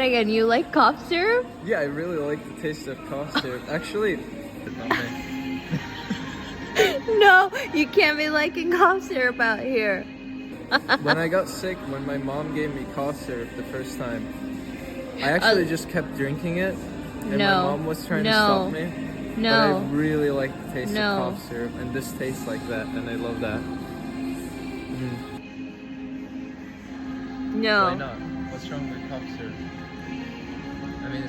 Again, you like cough syrup? Yeah, I really like the taste of cough syrup. Actually, not me. No, you can't be liking cough syrup out here. When I got sick, when my mom gave me cough syrup the first time, I actually just kept drinking it, and my mom was trying to stop me. But I really like the taste of cough syrup, and this tastes like that, and I love that. No. Why not? What's wrong with cough syrup? I mean, it's